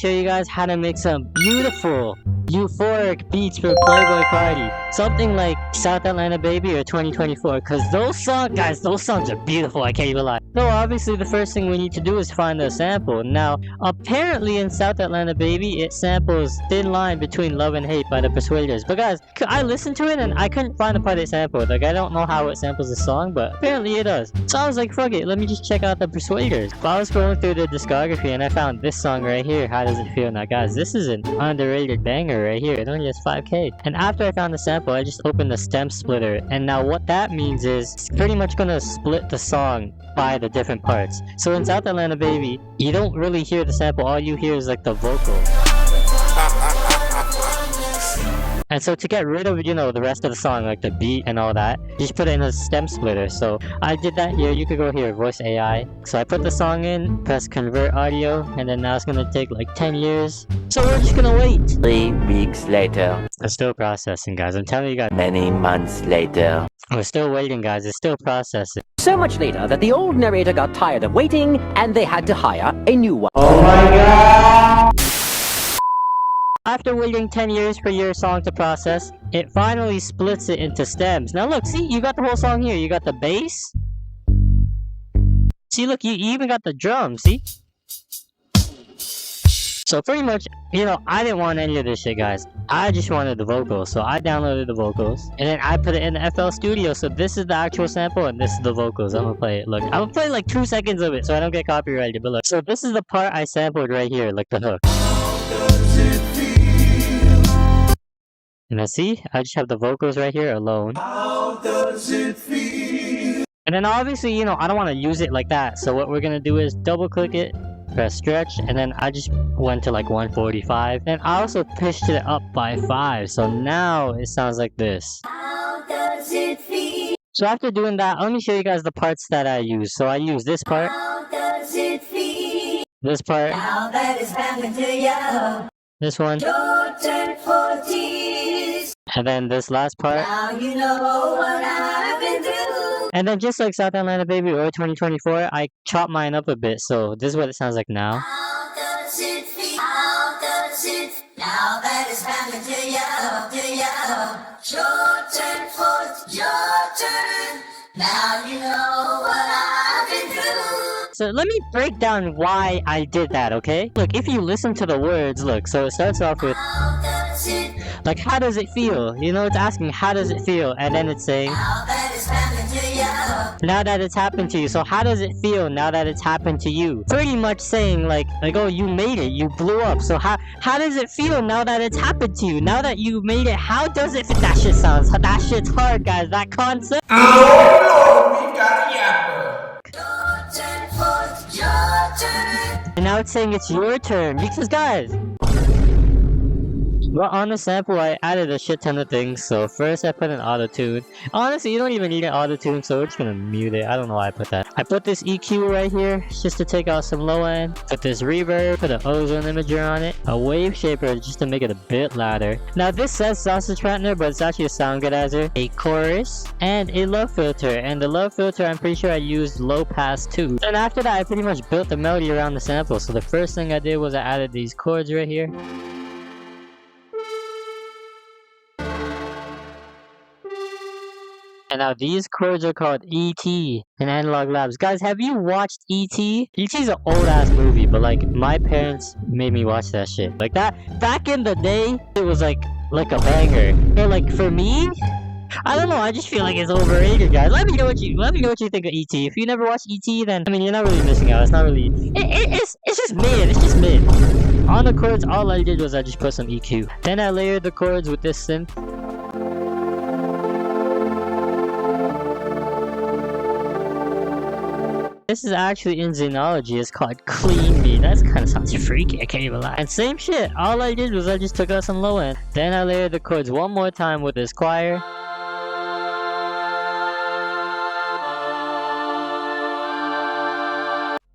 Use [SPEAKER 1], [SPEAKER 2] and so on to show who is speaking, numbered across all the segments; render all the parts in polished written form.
[SPEAKER 1] show you guys how to make some beautiful euphoric beats for Playboy Carti. Something like South Atlanta Baby or 2024, because those songs, guys, those songs are beautiful, I can't even lie. So obviously the first thing we need to do is find the sample. Now, apparently in South Atlanta Baby, it samples Thin Line Between Love and Hate by the Persuaders. But guys, I listened to it and I couldn't find the part it sampled. Like, I don't know how it samples the song, but apparently it does. So I was like, fuck it, let me just check out the Persuaders. But I was scrolling through the discography and I found this song right here, How Does It Feel? Now guys, this is an underrated banger right here. It only has 5k. And after I found the sample, I just opened the stem splitter. And now what that means is it's pretty much gonna split the song by the different parts. So in South Atlanta Baby, you don't really hear the sample, all you hear is like the vocal. And so to get rid of, you know, the rest of the song, like the beat and all that, you just put it in a stem splitter. So I did that here. You could go here, voice AI. So I put the song in, press convert audio, and then now it's gonna take like 10 years. So we're just gonna wait.
[SPEAKER 2] 3 weeks later.
[SPEAKER 1] It's still processing, guys. I'm telling you guys.
[SPEAKER 2] Many months later.
[SPEAKER 1] We're still waiting, guys. It's still processing.
[SPEAKER 3] So much later that the old narrator got tired of waiting and they had to hire a new one.
[SPEAKER 1] Oh my god! After waiting 10 years for your song to process, it finally splits it into stems. Now look, see, you got the whole song here. You got the bass. See, look, you even got the drums, see? So pretty much, you know, I didn't want any of this shit, guys. I just wanted the vocals, so I downloaded the vocals. And then I put it in the FL Studio, so this is the actual sample and this is the vocals. I'm gonna play it, look. I'm gonna play like 2 seconds of it so I don't get copyrighted, but look. So this is the part I sampled right here, like the hook. And now see, I just have the vocals right here alone. How does it feel? And then obviously, you know, I don't want to use it like that. So what we're gonna do is double click it, press stretch, and then I just went to like 145. And I also pitched it up by 5. So now it sounds like this. How does it feel? So after doing that, let me show you guys the parts that I use. So I use this part. How does it feel? This part. Now that it's happened to you. This one. Your turn for tears. And then this last part. Now you know what I've been through. And then just like South Atlanta Baby or 2024, I chopped mine up a bit. So this is what it sounds like now. How does it feel? How does it feel? Now that it's happened to you. Your turn for your turn. Now you know what I've been through. So let me break down why I did that, okay? Look, if you listen to the words, look, so it starts off with like, how does it feel? You know, it's asking, how does it feel? And then it's saying, now that it's happened to you. Now that it's happened to you. So how does it feel now that it's happened to you? Pretty much saying like, oh, you made it, you blew up. So how does it feel now that it's happened to you? Now that you made it, how does it feel? That shit's hard, guys, that concept.
[SPEAKER 4] Oh Lord, we got a yapper.
[SPEAKER 1] And now it's saying it's your turn, because guys, well, on the sample I added a shit ton of things. So first I put an auto-tune. Honestly, you don't even need an auto-tune, so we're just gonna mute it. I don't know why I put that. I put this EQ right here just to take out some low end. Put this reverb, put an ozone imager on it, a wave shaper just to make it a bit louder. Now this says sausage fattener, but it's actually a sound goodizer, a chorus, and a low filter. And the low filter, I'm pretty sure I used low pass too. And after that, I pretty much built the melody around the sample. So the first thing I did was I added these chords right here. And now these chords are called ET in Analog Labs. Guys, have you watched ET? ET's an old ass movie, but like my parents made me watch that shit. Like that back in the day, it was like a banger. But like for me, I don't know, I just feel like it's overrated, guys. Let me know what you think of ET. If you never watched ET, then I mean you're not really missing out. It's not really it's just mid. It's just mid. On the chords, all I did was I just put some EQ. Then I layered the chords with this synth. This is actually in Xenology. It's called Clean Beat. That kind of sounds freaky, I can't even lie. And same shit. All I did was I just took out some low end. Then I layered the chords one more time with this choir.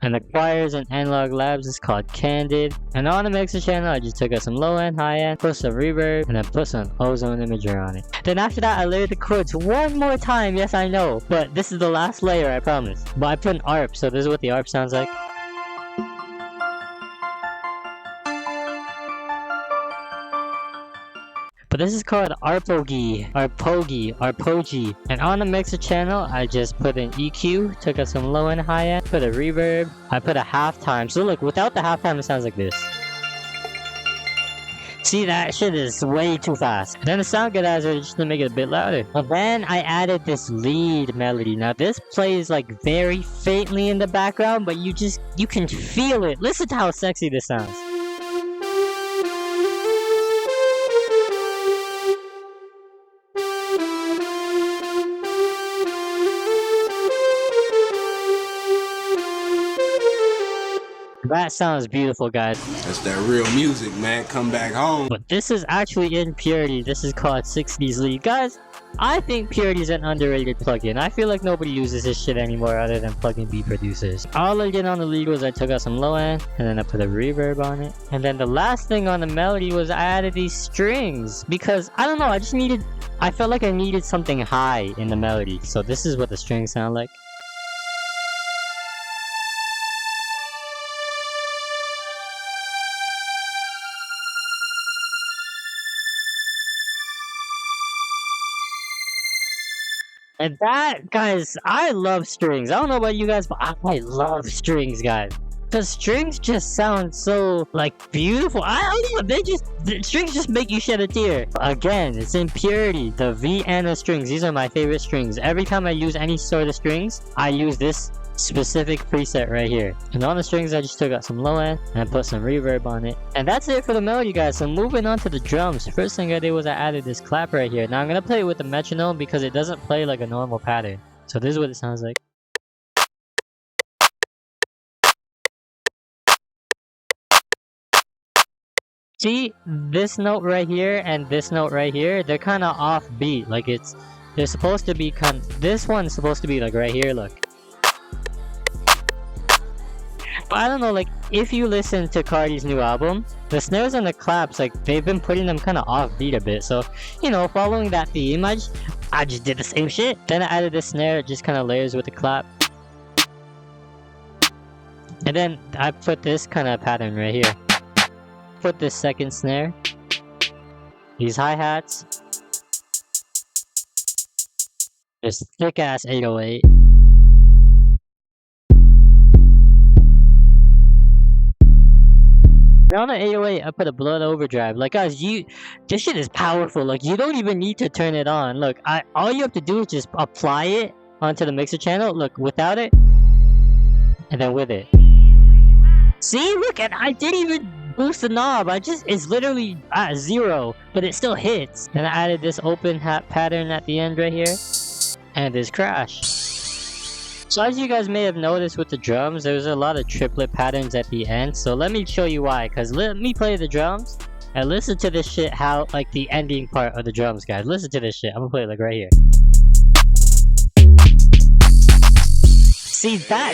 [SPEAKER 1] And the choirs in Analog Labs is called Candid. And on the mixer channel, I just took out some low end, high end, put some reverb, and then put some ozone imager on it. Then after that, I layered the chords one more time. Yes, I know, but this is the last layer, I promise. But I put an ARP, so this is what the ARP sounds like. But this is called Arpogi. And on the mixer channel, I just put an EQ, took out some low and high end, put a reverb, I put a halftime. So look, without the halftime, it sounds like this. See, that shit is way too fast. Then the sound getizer just to make it a bit louder. But then I added this lead melody. Now this plays like very faintly in the background, but you can feel it. Listen to how sexy this sounds. That sounds beautiful, guys.
[SPEAKER 4] That's that real music, man. Come back home.
[SPEAKER 1] But this is actually in Purity. This is called 60s Lead. Guys, I think Purity is an underrated plugin. I feel like nobody uses this shit anymore other than plugin beat producers. All I did on the lead was I took out some low end, and then I put a reverb on it. And then the last thing on the melody was I added these strings. Because, I don't know, I felt like I needed something high in the melody. So this is what the strings sound like. And that, guys, I love strings. I don't know about you guys, but I love strings, guys. Because strings just sound so, like, beautiful. I don't know, the strings just make you shed a tear. Again, it's in Purity, the Vienna strings. These are my favorite strings. Every time I use any sort of strings, I use this specific preset right here. And on the strings, I just took out some low end and I put some reverb on it. And that's it for the melody, guys. So moving on to the drums. The first thing I did was I added this clap right here. Now I'm gonna play it with the metronome because it doesn't play like a normal pattern. So this is what it sounds like. See, this note right here and this note right here, they're kind of off beat. Like they're supposed to be this one's supposed to be like right here, look. But I don't know, like, if you listen to Carti's new album, the snares and the claps, like, they've been putting them kind of offbeat a bit. So, you know, following that theme, I just did the same shit. Then I added this snare, it just kind of layers with the clap. And then I put this kind of pattern right here. Put this second snare. These hi-hats. This thick-ass 808. On the 808, I put a blood overdrive. Like, guys, this shit is powerful. Like, you don't even need to turn it on. Look, all you have to do is just apply it onto the mixer channel. Look, without it, and then with it. See, look, and I didn't even boost the knob. It's literally at 0, but it still hits. And I added this open hat pattern at the end right here, and this crash. So as you guys may have noticed with the drums, there's a lot of triplet patterns at the end. So let me show you why, because let me play the drums and listen to this shit, how, like, the ending part of the drums, guys. Listen to this shit. I'm gonna play it like right here. See, that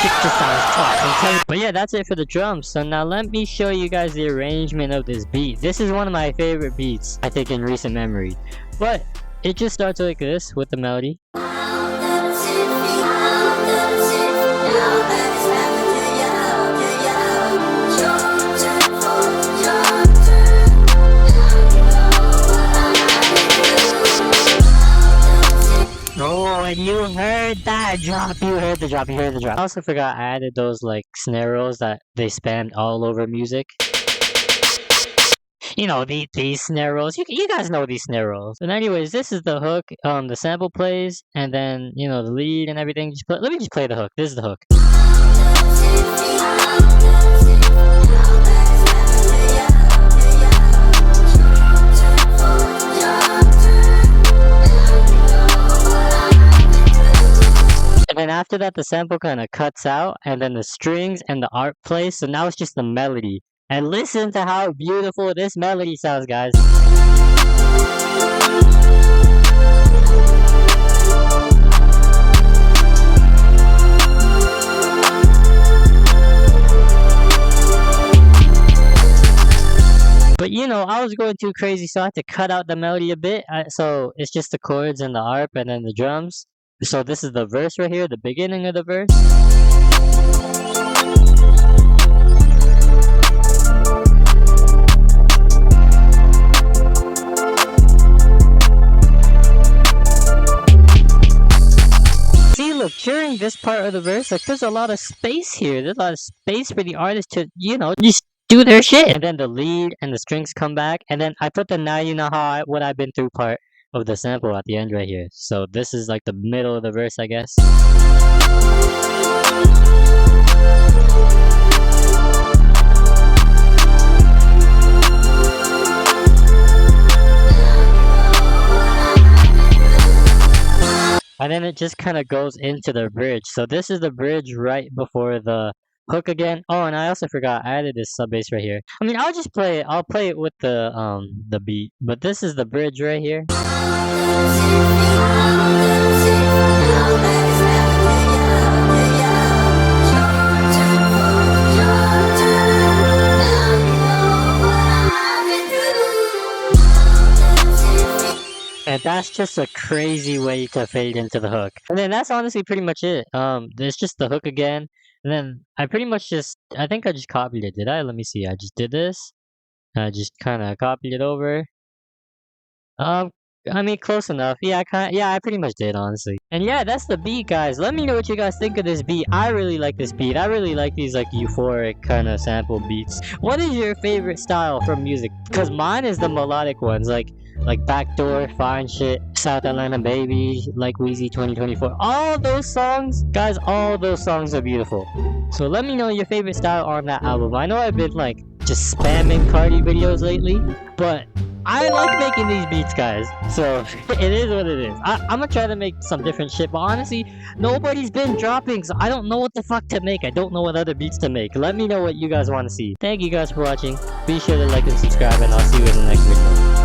[SPEAKER 1] shit just sounds tough. But yeah, that's it for the drums. So now let me show you guys the arrangement of this beat. This is one of my favorite beats, I think, in recent memory. But it just starts like this with the melody. Oh, and you heard that drop, you heard the drop. I also forgot I added those, like, snare rolls that they spammed all over music. You know, these snare rolls. You guys know these snare rolls. And anyways, this is the hook. The sample plays, and then, you know, the lead and everything. Let me just play the hook. This is the hook. And then after that, the sample kind of cuts out, and then the strings and the art plays. So now it's just the melody. And listen to how beautiful this melody sounds, guys. But you know, I was going too crazy, so I had to cut out the melody a bit. So it's just the chords and the arp and then the drums. So this is the verse right here, the beginning of the verse. part of the verse, like there's a lot of space here. There's a lot of space for the artist to, you know, just do their shit. And then the lead and the strings come back, and then I put the now you know how what I've been through part of the sample at the end right here. So this is like the middle of the verse, I guess. And then it just kind of goes into the bridge. So this is the bridge right before the hook again. Oh, and I also forgot, I added this sub bass right here. I mean, I'll just play it. I'll play it with the beat. But this is the bridge right here. And that's just a crazy way to fade into the hook. And then that's honestly pretty much it. There's just the hook again. And then I pretty much I think I just copied it. Did I? Let me see. I just did this. I just kind of copied it over. I mean, close enough. Yeah, I pretty much did, honestly. And yeah, that's the beat, guys. Let me know what you guys think of this beat. I really like this beat. I really like these, like, euphoric kind of sample beats. What is your favorite style from music? Because mine is the melodic ones, like Backdoor, Fine Shit, South Atlanta Baby, like Wheezy 2024. All those songs, guys, all those songs are beautiful. So let me know your favorite style on that album. I know I've been, like, just spamming Carti videos lately, but I like making these beats, guys. So it is what it is. I'm gonna try to make some different shit, but honestly, nobody's been dropping, so I don't know what the fuck to make. I don't know what other beats to make. Let me know what you guys want to see. Thank you guys for watching. Be sure to like and subscribe, and I'll see you in the next video.